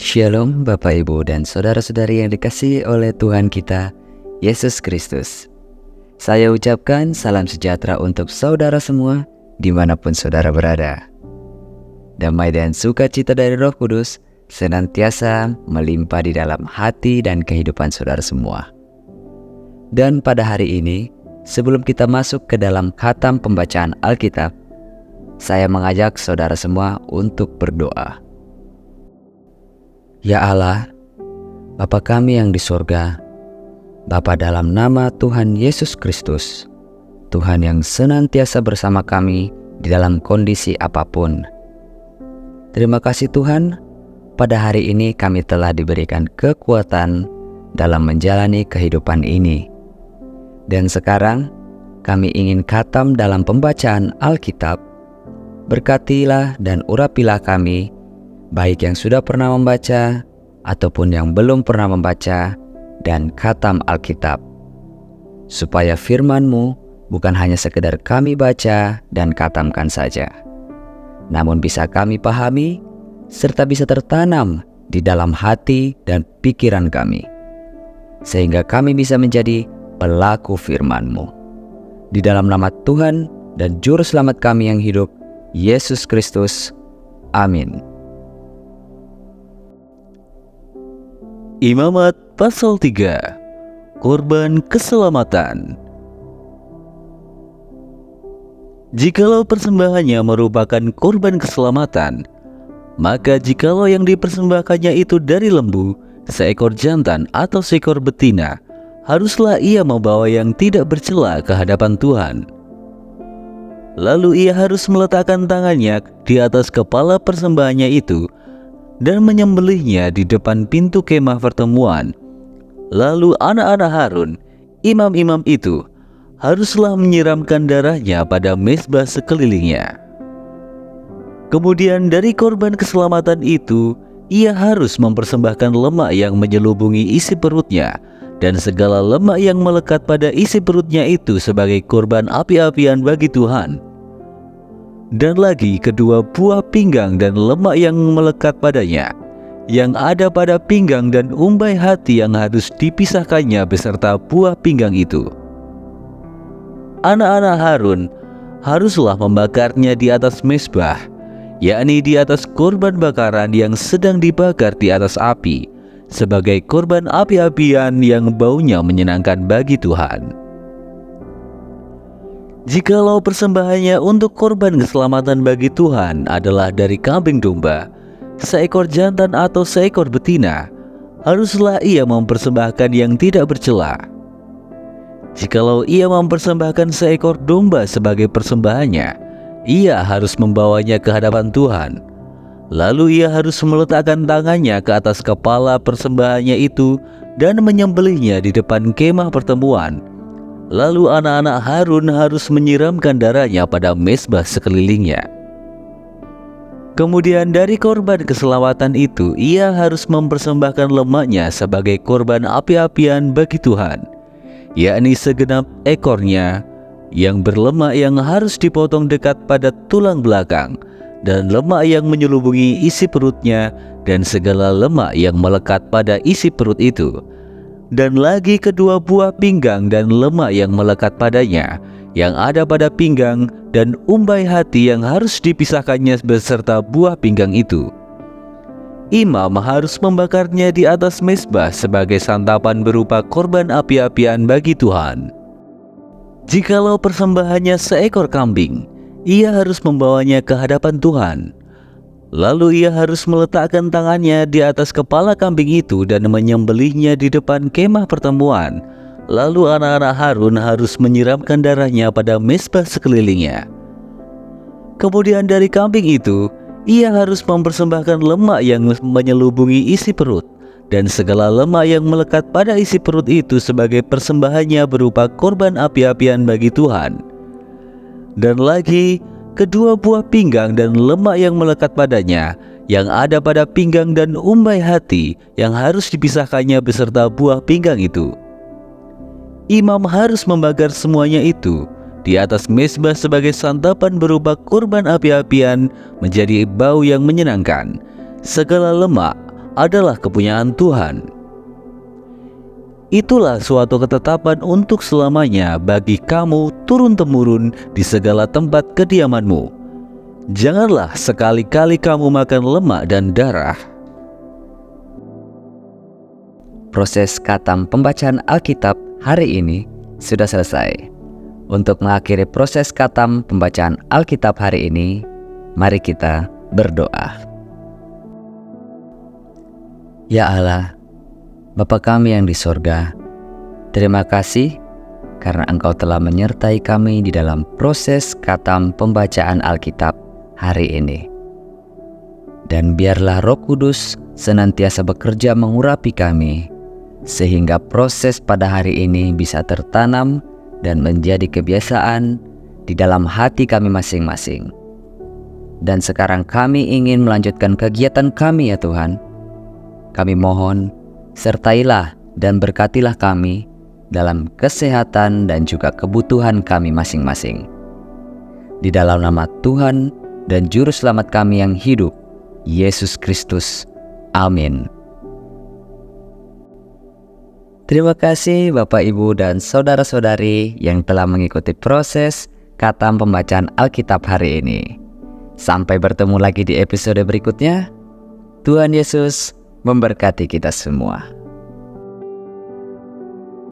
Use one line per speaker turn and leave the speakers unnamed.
Shalom Bapak Ibu dan Saudara-saudari yang dikasihi oleh Tuhan kita, Yesus Kristus. Saya ucapkan salam sejahtera untuk saudara semua dimanapun saudara berada. Damai dan sukacita dari Roh Kudus senantiasa melimpah di dalam hati dan kehidupan saudara semua. Dan pada hari ini, sebelum kita masuk ke dalam khatam pembacaan Alkitab, saya mengajak saudara semua untuk berdoa. Ya Allah, Bapa kami yang di sorga, Bapa dalam nama Tuhan Yesus Kristus, Tuhan yang senantiasa bersama kami di dalam kondisi apapun. Terima kasih Tuhan, pada hari ini kami telah diberikan kekuatan dalam menjalani kehidupan ini. Dan sekarang kami ingin khatam dalam pembacaan Alkitab. Berkatilah dan urapilah kami, baik yang sudah pernah membaca ataupun yang belum pernah membaca dan khatam Alkitab, supaya firman-Mu bukan hanya sekedar kami baca dan khatamkan saja, namun bisa kami pahami serta bisa tertanam di dalam hati dan pikiran kami, sehingga kami bisa menjadi pelaku firman-Mu. Di dalam nama Tuhan dan Juru Selamat kami yang hidup, Yesus Kristus. Amin.
Imamat pasal 3, Korban keselamatan. Jikalau persembahannya merupakan korban keselamatan, maka jikalau yang dipersembahkannya itu dari lembu, seekor jantan atau seekor betina, haruslah ia membawa yang tidak bercela ke hadapan Tuhan. Lalu ia harus meletakkan tangannya di atas kepala persembahannya itu dan menyembelihnya di depan pintu kemah pertemuan. Lalu anak-anak Harun, imam-imam itu, haruslah menyiramkan darahnya pada mezbah sekelilingnya. Kemudian dari korban keselamatan itu, ia harus mempersembahkan lemak yang menyelubungi isi perutnya, dan segala lemak yang melekat pada isi perutnya itu sebagai korban api-apian bagi Tuhan. Dan lagi kedua buah pinggang dan lemak yang melekat padanya, yang ada pada pinggang dan umbai hati yang harus dipisahkannya beserta buah pinggang itu. Anak-anak Harun haruslah membakarnya di atas mezbah, yakni di atas korban bakaran yang sedang dibakar di atas api, sebagai korban api-apian yang baunya menyenangkan bagi Tuhan. Jikalau persembahannya untuk korban keselamatan bagi Tuhan adalah dari kambing domba, seekor jantan atau seekor betina, haruslah ia mempersembahkan yang tidak bercela. Jikalau ia mempersembahkan seekor domba sebagai persembahannya, ia harus membawanya ke hadapan Tuhan. Lalu ia harus meletakkan tangannya ke atas kepala persembahannya itu dan menyembelihnya di depan kemah pertemuan. Lalu anak-anak Harun harus menyiramkan darahnya pada mezbah sekelilingnya. Kemudian dari korban keselamatan itu, ia harus mempersembahkan lemaknya sebagai korban api-apian bagi Tuhan, yakni segenap ekornya yang berlemak yang harus dipotong dekat pada tulang belakang, dan lemak yang menyelubungi isi perutnya, dan segala lemak yang melekat pada isi perut itu. Dan lagi kedua buah pinggang dan lemak yang melekat padanya, yang ada pada pinggang dan umbai hati yang harus dipisahkannya beserta buah pinggang itu. Imam harus membakarnya di atas mezbah sebagai santapan berupa korban api-apian bagi Tuhan. Jikalau persembahannya seekor kambing, ia harus membawanya ke hadapan Tuhan. Lalu ia harus meletakkan tangannya di atas kepala kambing itu dan menyembelihnya di depan kemah pertemuan. Lalu anak-anak Harun harus menyiramkan darahnya pada mezbah sekelilingnya. Kemudian dari kambing itu, ia harus mempersembahkan lemak yang menyelubungi isi perut, dan segala lemak yang melekat pada isi perut itu sebagai persembahannya berupa korban api-apian bagi Tuhan. Dan lagi kedua buah pinggang dan lemak yang melekat padanya, yang ada pada pinggang dan umbai hati yang harus dipisahkannya beserta buah pinggang itu. Imam harus membakar semuanya itu di atas mezbah sebagai santapan berupa korban api-apian menjadi bau yang menyenangkan. Segala lemak, adalah kepunyaan Tuhan. Itulah suatu ketetapan untuk selamanya bagi kamu turun-temurun di segala tempat kediamanmu. Janganlah sekali-kali kamu makan lemak dan darah.
Proses khatam pembacaan Alkitab hari ini sudah selesai. Untuk mengakhiri proses khatam pembacaan Alkitab hari ini, mari kita berdoa. Ya Allah, Bapa kami yang di sorga, terima kasih karena Engkau telah menyertai kami di dalam proses khatam pembacaan Alkitab hari ini. Dan biarlah Roh Kudus senantiasa bekerja mengurapi kami, sehingga proses pada hari ini bisa tertanam dan menjadi kebiasaan di dalam hati kami masing-masing. Dan sekarang kami ingin melanjutkan kegiatan kami ya Tuhan. Kami mohon, sertailah dan berkatilah kami dalam kesehatan dan juga kebutuhan kami masing-masing. Di dalam nama Tuhan dan Juru Selamat kami yang hidup, Yesus Kristus. Amin. Terima kasih Bapak, Ibu, dan saudara-saudari yang telah mengikuti proses khatam pembacaan Alkitab hari ini. Sampai bertemu lagi di episode berikutnya. Tuhan Yesus memberkati kita semua.